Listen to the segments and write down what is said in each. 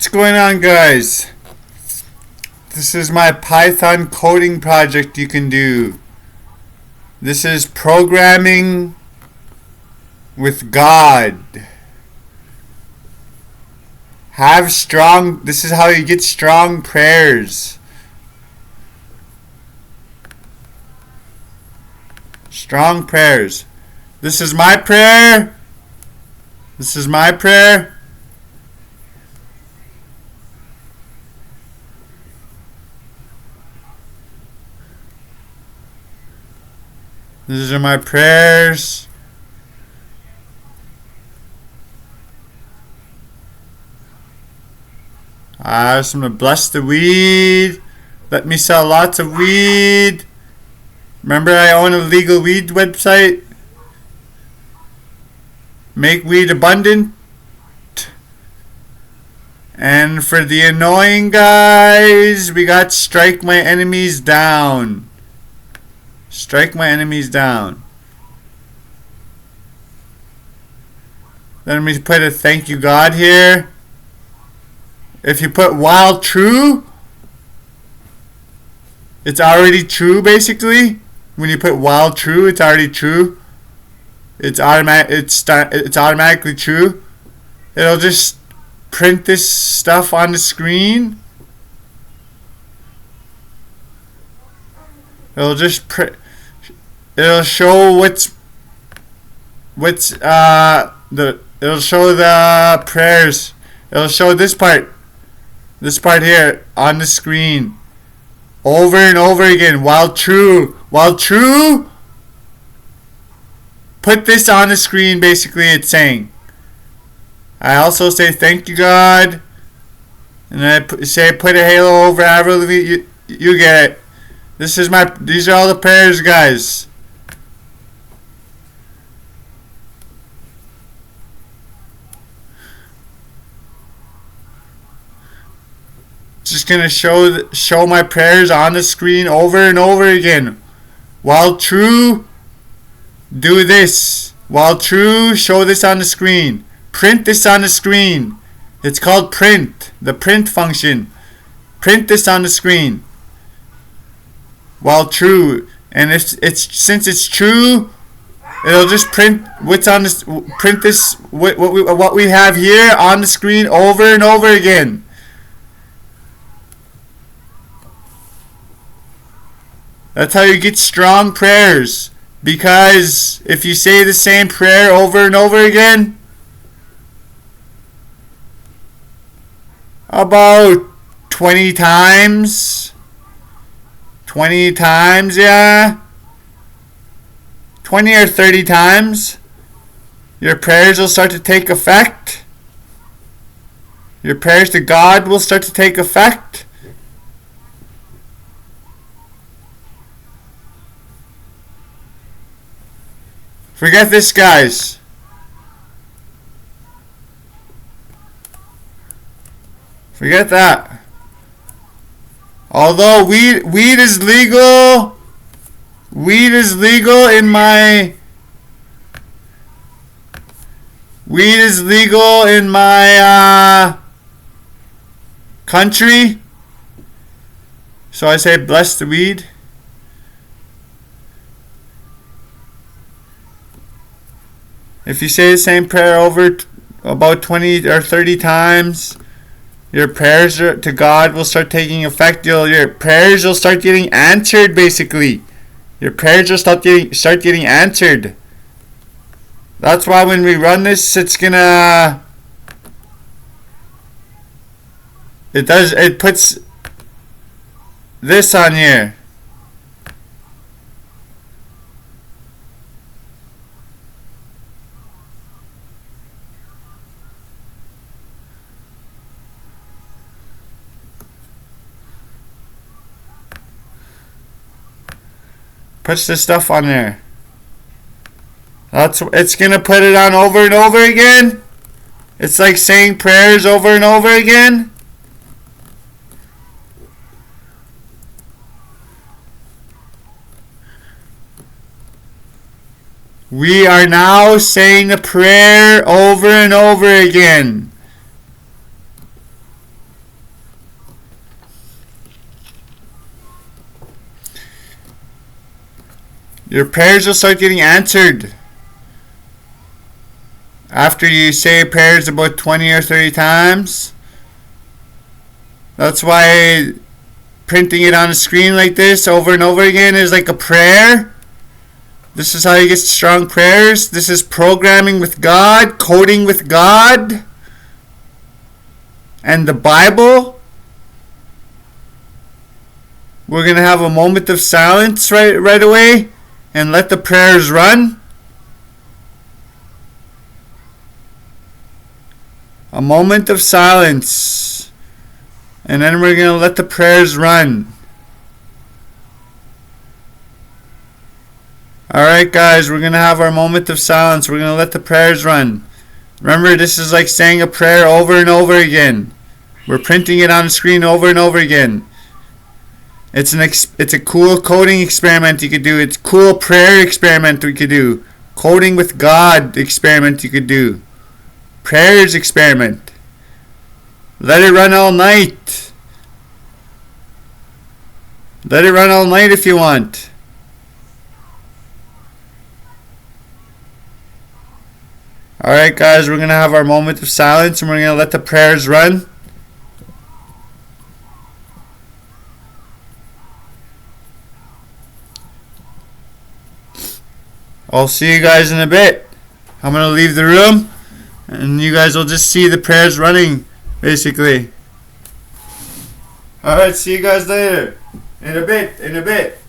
What's going on, guys? This is my Python coding project you can do. This is programming with God. This is how you get strong prayers. Strong prayers. This is my prayer. This is my prayer. These are my prayers. I just want to bless the weed. Let me sell lots of weed. Remember, I own a legal weed website. Make weed abundant. And for the annoying guys, we got strike my enemies down. Strike my enemies down. Then we put a thank you God here. If you put while true, it's already true basically. When you put while true, it's already true. It's automatically true. It'll just print this stuff on the screen. It'll just print. It'll show it'll show the prayers. It'll show this part here on the screen over and over again. While true, put this on the screen. Basically, it's saying. I also say thank you God, and I say put a halo over Avril. You get it. These are all the prayers, guys. Just gonna show my prayers on the screen over and over again. While true, do this. While true, show this on the screen. Print this on the screen. It's called print. The print function. Print this on the screen. While true, and since it's true, it'll just print what's on this. Print this what we have here on the screen over and over again. That's how you get strong prayers. Because if you say the same prayer over and over again, about 20 times, yeah, 20 or 30 times, your prayers will start to take effect. Your prayers to God will start to take effect. Forget this, guys. Forget that. Although weed is legal, in my country. So I say bless the weed. If you say the same prayer over about 20 or 30 times, your prayers to God will start taking effect. Your prayers will start getting answered, basically. Your prayers will start getting answered. That's why when we run this, it puts this on here. Puts the stuff on there. It's gonna put it on over and over again. It's like saying prayers over and over again. We are now saying a prayer over and over again. Your prayers will start getting answered after you say prayers about 20 or 30 times. That's why printing it on a screen like this over and over again is like a prayer. This is how you get strong prayers. This is programming with God, coding with God and the Bible. We're going to have a moment of silence right away and let the prayers run. A moment of silence. And then we're going to let the prayers run. Alright guys, we're going to have our moment of silence. We're going to let the prayers run. Remember, this is like saying a prayer over and over again. We're printing it on the screen over and over again. It's a cool coding experiment you could do. It's a cool prayer experiment we could do. Coding with God experiment you could do. Prayers experiment. Let it run all night. Let it run all night if you want. Alright guys, we're going to have our moment of silence and we're going to let the prayers run. I'll see you guys in a bit. I'm going to leave the room and you guys will just see the prayers running, basically. Alright, see you guys later. In a bit.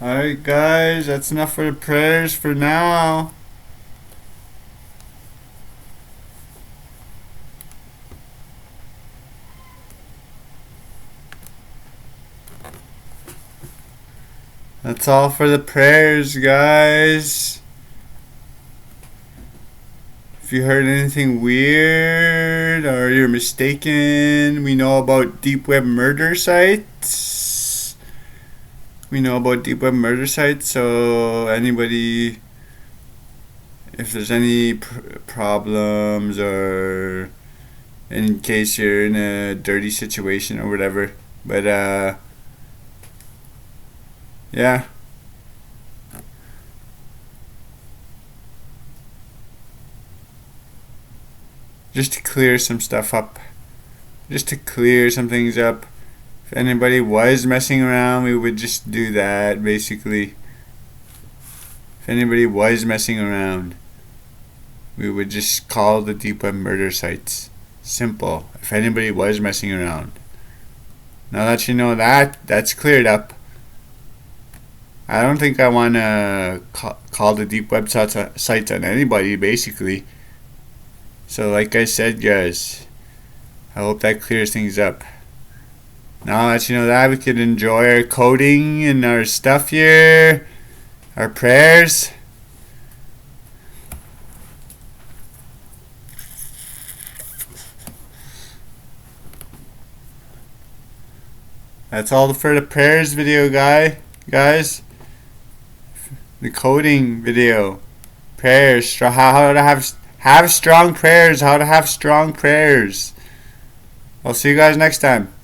Alright guys, that's enough for the prayers for now. That's all for the prayers, guys. If you heard anything weird or you're mistaken, we know about deep web murder sites. So anybody, if there's any problems or in case you're in a dirty situation or whatever, but yeah. Just to clear some stuff up. Just to clear some things up. If anybody was messing around, we would just do that, basically. If anybody was messing around, we would just call the deep web murder sites. Simple. If anybody was messing around. Now that you know that, that's cleared up. I don't think I want to call the deep web sites on anybody, basically. So like I said, guys, I hope that clears things up. Now that you know that, we can enjoy our coding and our stuff here, our prayers. That's all for the prayers video, guys. The coding video. Prayers, how to have strong prayers, how to have strong prayers. I'll see you guys next time.